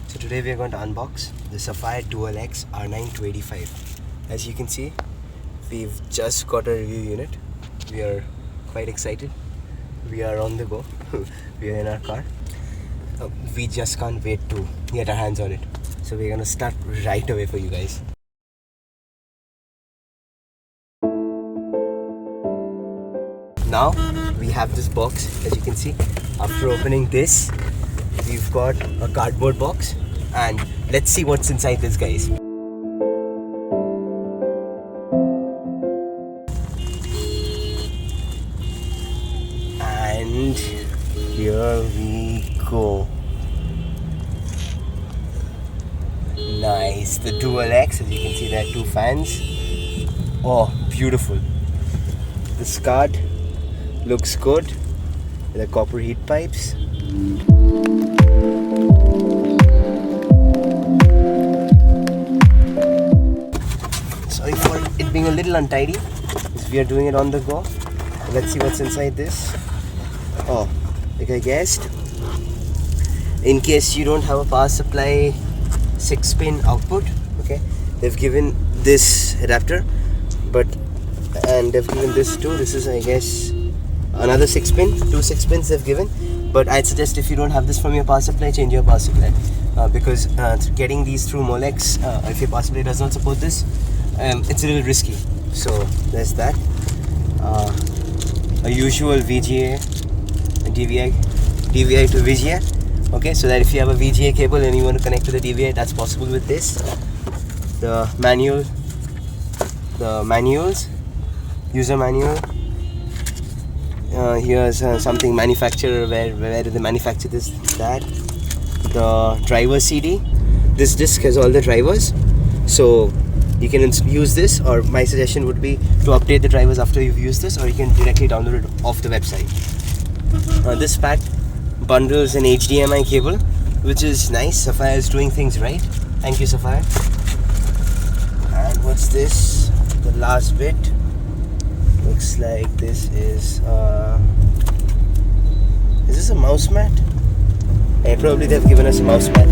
So today we are going to unbox the Sapphire X R9 285. As you can see, we've just got a review unit. We are quite excited. We are on the go. We are in our car. We just can't wait to get our hands on it. So we're going to start right away for you guys. Now we have this box, as you can see. After opening this, we've got a cardboard box, and let's see what's inside this, guys. And here we go. Nice, the Dual X, as you can see there are two fans. Oh, beautiful. This card looks good with the copper heat pipes. Sorry for it being a little untidy, because we are doing it on the go. Let's see what's inside this. Oh, like I guessed, in case you don't have a power supply 6-pin output, okay, they've given this adapter, and they've given this too. This is, I guess, another 6-pin, two 6-pins they've given. But I'd suggest if you don't have this from your power supply, change your power supply, because getting these through Molex, if your power supply does not support this, it's a little risky. So there's that. A usual VGA, DVI to VGA. Okay, so that if you have a VGA cable and you want to connect to the DVI, that's possible with this. The manuals, user manual. Here's something manufacturer, where did they manufacture this, that. The driver CD. This disc has all the drivers, so you can use this, or my suggestion would be to update the drivers after you've used this, or you can directly download it off the website. This pack bundles an HDMI cable, which is nice. Sapphire is doing things right. Thank you, Sapphire. And what's this? The last bit. Looks like this is this a mouse mat? Probably they've given us a mouse mat.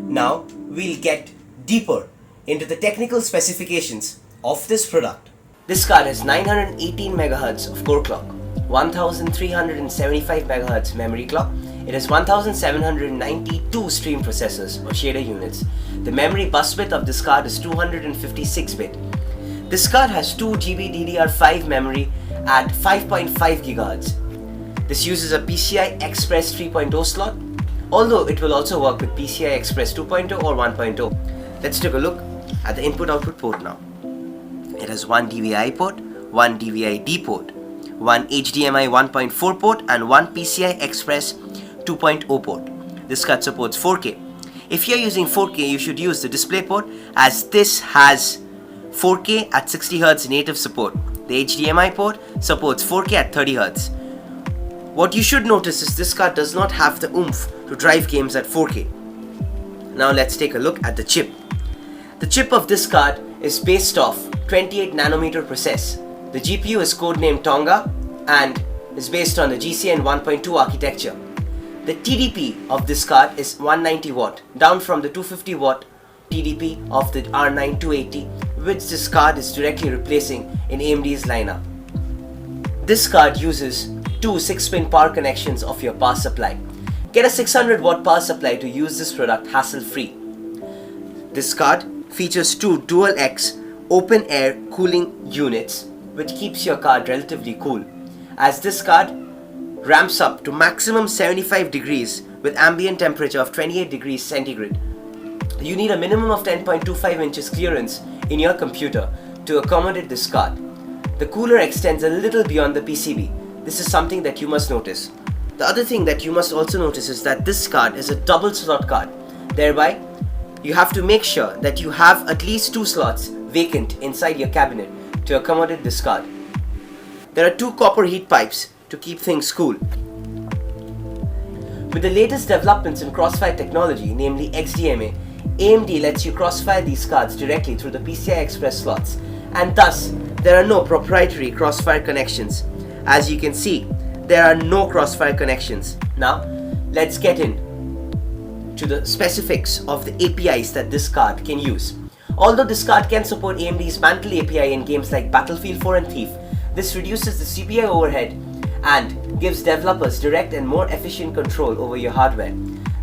Now we'll get deeper into the technical specifications of this product. This card has 918 MHz of core clock, 1375 MHz memory clock. It has 1792 stream processors or shader units. The memory bus width of this card is 256-bit. This card has 2 GB DDR5 memory at 5.5 GHz. This uses a PCI Express 3.0 slot, although it will also work with PCI Express 2.0 or 1.0. Let's take a look at the input-output port now. It has one DVI port, one DVI-D port, one HDMI 1.4 port, and one PCI Express 2.0 port. This card supports 4K. If you're using 4K, you should use the display port, as this has 4K at 60 Hz native support. The HDMI port supports 4K at 30 Hz. What you should notice is this card does not have the oomph to drive games at 4K. Now let's take a look at the chip. The chip of this card is based off 28nm process. The GPU is codenamed Tonga and is based on the GCN 1.2 architecture. The TDP of this card is 190 watt, down from the 250 watt TDP of the R9 280, which this card is directly replacing in AMD's lineup. This card uses two 6-pin power connections of your power supply. Get a 600 watt power supply to use this product hassle-free. This card features two Dual X open air cooling units, which keeps your card relatively cool, as this card ramps up to maximum 75 degrees with ambient temperature of 28 degrees centigrade. You need a minimum of 10.25 inches clearance in your computer to accommodate this card. The cooler extends a little beyond the PCB. This is something that you must notice. The other thing that you must also notice is that this card is a double slot card. Thereby, you have to make sure that you have at least 2 slots vacant inside your cabinet to accommodate this card. There are 2 copper heat pipes to keep things cool. With the latest developments in crossfire technology, namely XDMA, AMD lets you crossfire these cards directly through the PCI Express slots, and thus there are no proprietary crossfire connections. As you can see, there are no crossfire connections. Now, let's get in to the specifics of the APIs that this card can use. Although this card can support AMD's Mantle API in games like Battlefield 4 and Thief, this reduces the CPI overhead and gives developers direct and more efficient control over your hardware.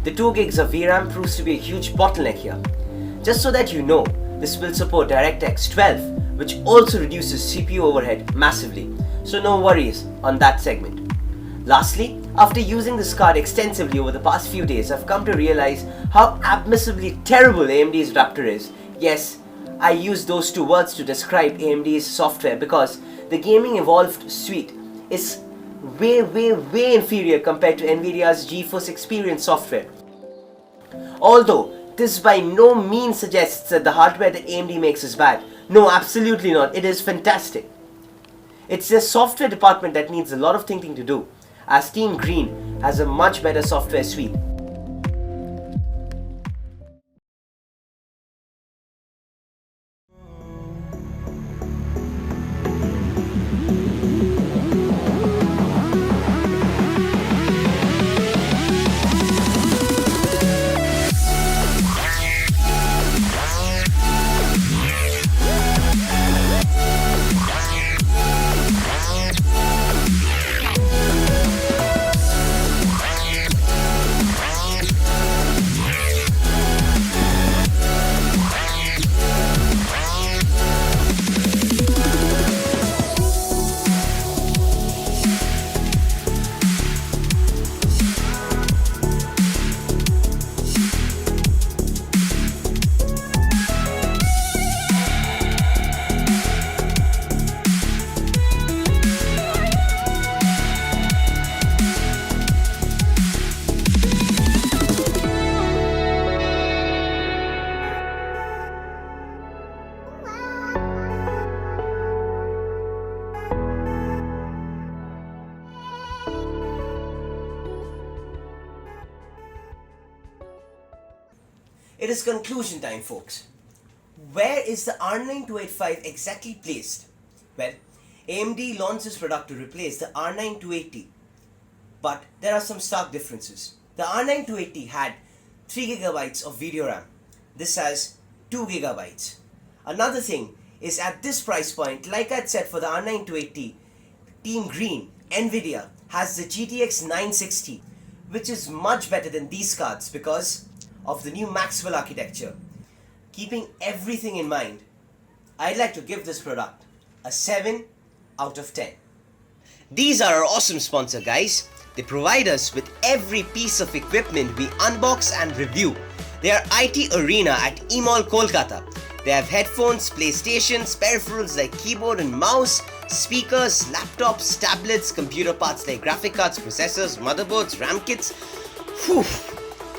The 2 gigs of VRAM proves to be a huge bottleneck here. Just so that you know, this will support DirectX 12, which also reduces CPU overhead massively, so no worries on that segment. Lastly, after using this card extensively over the past few days, I've come to realize how abysmally terrible AMD's Raptor is. Yes, I use those 2 words to describe AMD's software because the Gaming Evolved suite is way inferior compared to Nvidia's GeForce Experience software. Although this by no means suggests that the hardware that AMD makes is bad. No, absolutely not. It is fantastic. It's their software department that needs a lot of thinking to do, as Team Green has a much better software suite. It is conclusion time, folks. Where is the R9 exactly placed? Well, AMD launched this product to replace the R9 280, but there are some stark differences. The R9 280 had 3GB of video RAM. This has 2GB. Another thing is, at this price point, like I'd said for the R9 280, Team Green, Nvidia, has the GTX 960, which is much better than these cards because of the new Maxwell architecture. Keeping everything in mind, I'd like to give this product a 7 out of 10. These are our awesome sponsor, guys. They provide us with every piece of equipment we unbox and review. They are IT Arena at eMall, Kolkata. They have headphones, PlayStations, peripherals like keyboard and mouse, speakers, laptops, tablets, computer parts like graphic cards, processors, motherboards, RAM kits,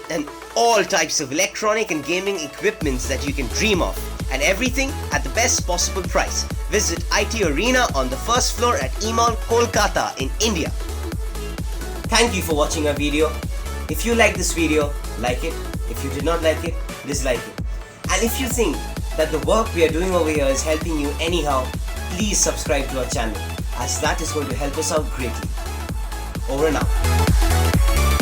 and all types of electronic and gaming equipments that you can dream of, and everything at the best possible price. Visit IT Arena on the first floor at eMall, Kolkata in India. Thank you for watching our video. If you like this video, like it. If you did not like it, dislike it. And if you think that the work we are doing over here is helping you anyhow, please subscribe to our channel, as that is going to help us out greatly. Over and out.